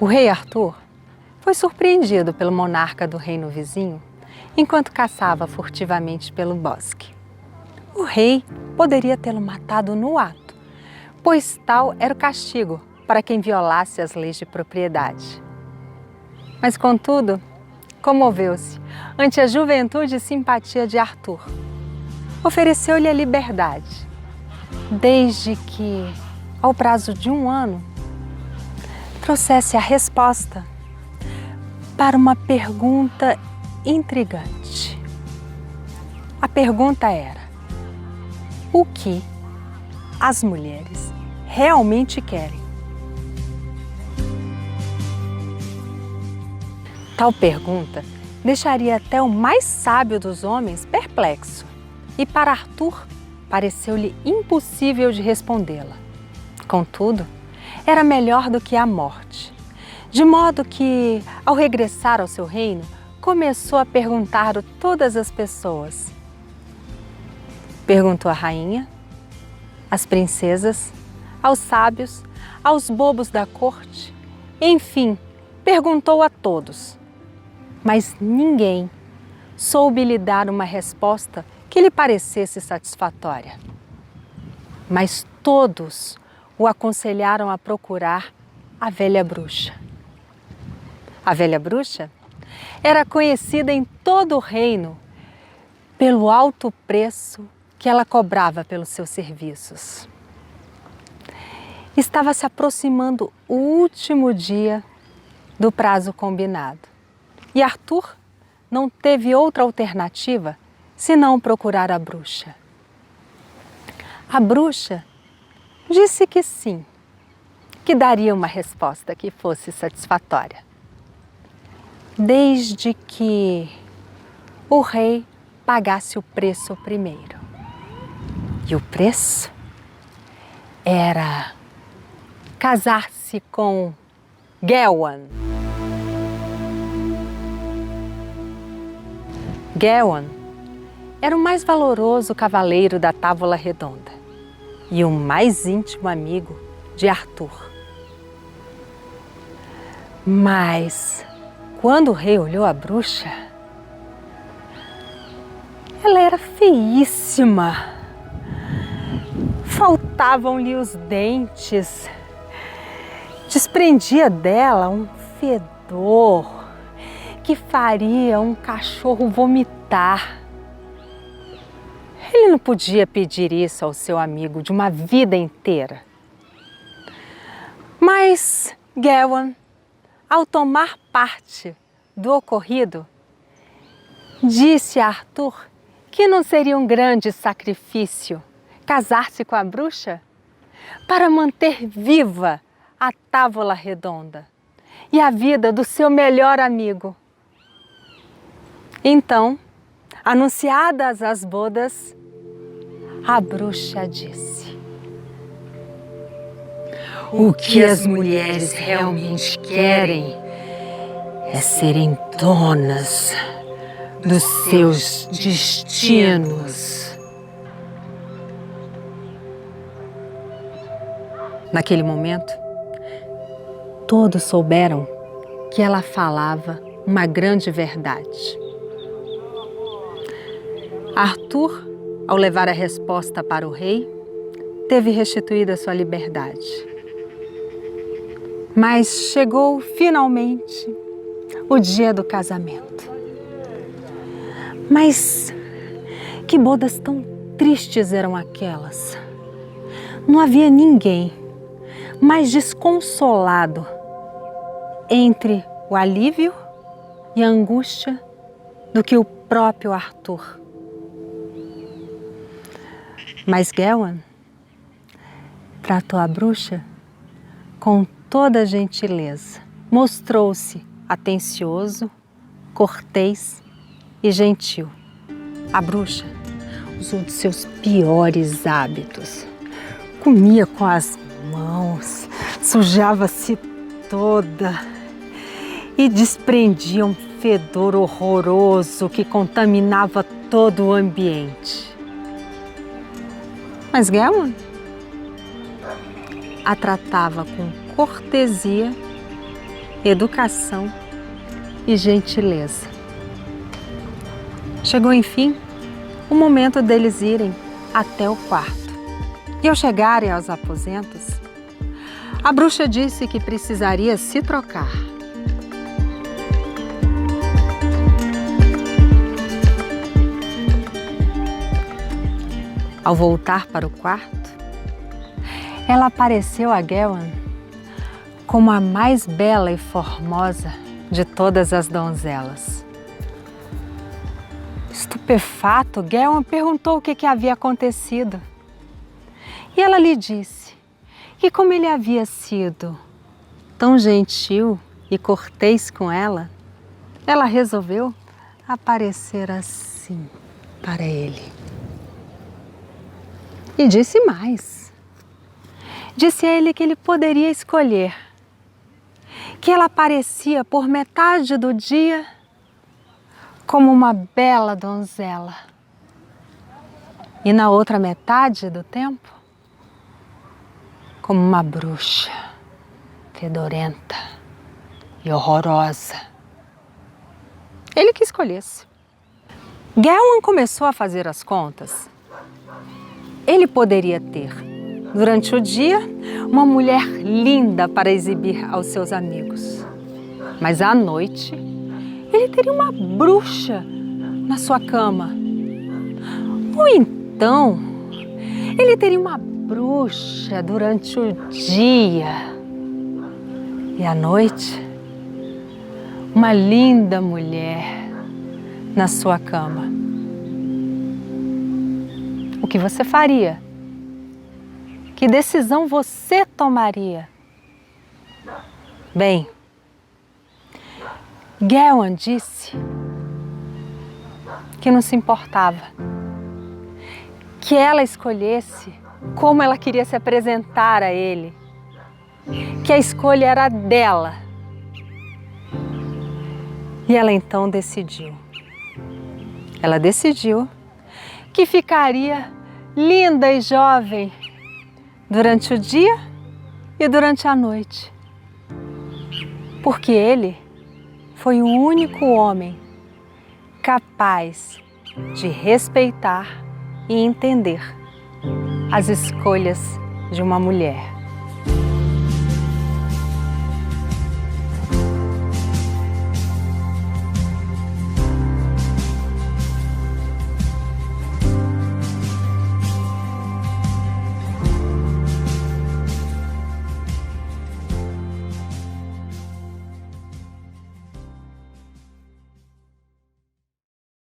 O rei Arthur foi surpreendido pelo monarca do reino vizinho enquanto caçava furtivamente pelo bosque. O rei poderia tê-lo matado no ato, pois tal era o castigo para quem violasse as leis de propriedade. Mas, contudo, comoveu-se ante a juventude e simpatia de Arthur. Ofereceu-lhe a liberdade, desde que, ao prazo de 1 ano, trouxesse a resposta para uma pergunta intrigante. A pergunta era: o que as mulheres realmente querem? Tal pergunta deixaria até o mais sábio dos homens perplexo, e para Arthur pareceu-lhe impossível de respondê-la. Contudo, era melhor do que a morte, de modo que, ao regressar ao seu reino, começou a perguntar a todas as pessoas. Perguntou à rainha, às princesas, aos sábios, aos bobos da corte, enfim, perguntou a todos. Mas ninguém soube lhe dar uma resposta que lhe parecesse satisfatória. Mas todos o aconselharam a procurar a velha bruxa. A velha bruxa era conhecida em todo o reino pelo alto preço que ela cobrava pelos seus serviços. Estava se aproximando o último dia do prazo combinado e Arthur não teve outra alternativa senão procurar a bruxa. A bruxa disse que sim, que daria uma resposta que fosse satisfatória, desde que o rei pagasse o preço primeiro. E o preço era casar-se com Gawain. Gawain era o mais valoroso cavaleiro da Távola Redonda e o mais íntimo amigo de Arthur. Mas, quando o rei olhou a bruxa, ela era feíssima. Faltavam-lhe os dentes. Desprendia dela um fedor que faria um cachorro vomitar. Ele não podia pedir isso ao seu amigo de uma vida inteira. Mas Gawain, ao tomar parte do ocorrido, disse a Arthur que não seria um grande sacrifício casar-se com a bruxa para manter viva a Távola Redonda e a vida do seu melhor amigo. Então, anunciadas as bodas, a bruxa disse: o que as mulheres realmente querem é serem donas dos seus destinos. Naquele momento, todos souberam que ela falava uma grande verdade. Arthur, ao levar a resposta para o rei, teve restituída sua liberdade. Mas chegou finalmente o dia do casamento. Mas que bodas tão tristes eram aquelas! Não havia ninguém mais desconsolado entre o alívio e a angústia do que o próprio Arthur. Mas Gawain tratou a bruxa com toda a gentileza. Mostrou-se atencioso, cortês e gentil. A bruxa usou de seus piores hábitos. Comia com as mãos, sujava-se toda e desprendia um fedor horroroso que contaminava todo o ambiente. Mas Gawain a tratava com cortesia educação e gentileza. Chegou, enfim, o momento deles irem até o quarto. E ao chegarem aos aposentos, a bruxa disse que precisaria se trocar. Ao voltar para o quarto, ela apareceu a Gawain como a mais bela e formosa de todas as donzelas. Estupefato, Gawain perguntou o que havia acontecido. E ela lhe disse que, como ele havia sido tão gentil e cortês com ela resolveu aparecer assim para ele. E disse mais. Disse a ele que ele poderia escolher, que ela aparecia por metade do dia como uma bela donzela e na outra metade do tempo como uma bruxa fedorenta e horrorosa. Ele que escolhesse. Gawain começou a fazer as contas. Ele poderia ter, durante o dia, uma mulher linda para exibir aos seus amigos. Mas à noite, ele teria uma bruxa na sua cama. Ou então, ele teria uma bruxa durante o dia. E à noite, uma linda mulher na sua cama. O que você faria? Que decisão você tomaria? Bem, Gawain disse que não se importava, que ela escolhesse como ela queria se apresentar a ele, que a escolha era dela. E ela então decidiu. Ela decidiu que ficaria linda e jovem durante o dia e durante a noite, porque ele foi o único homem capaz de respeitar e entender as escolhas de uma mulher.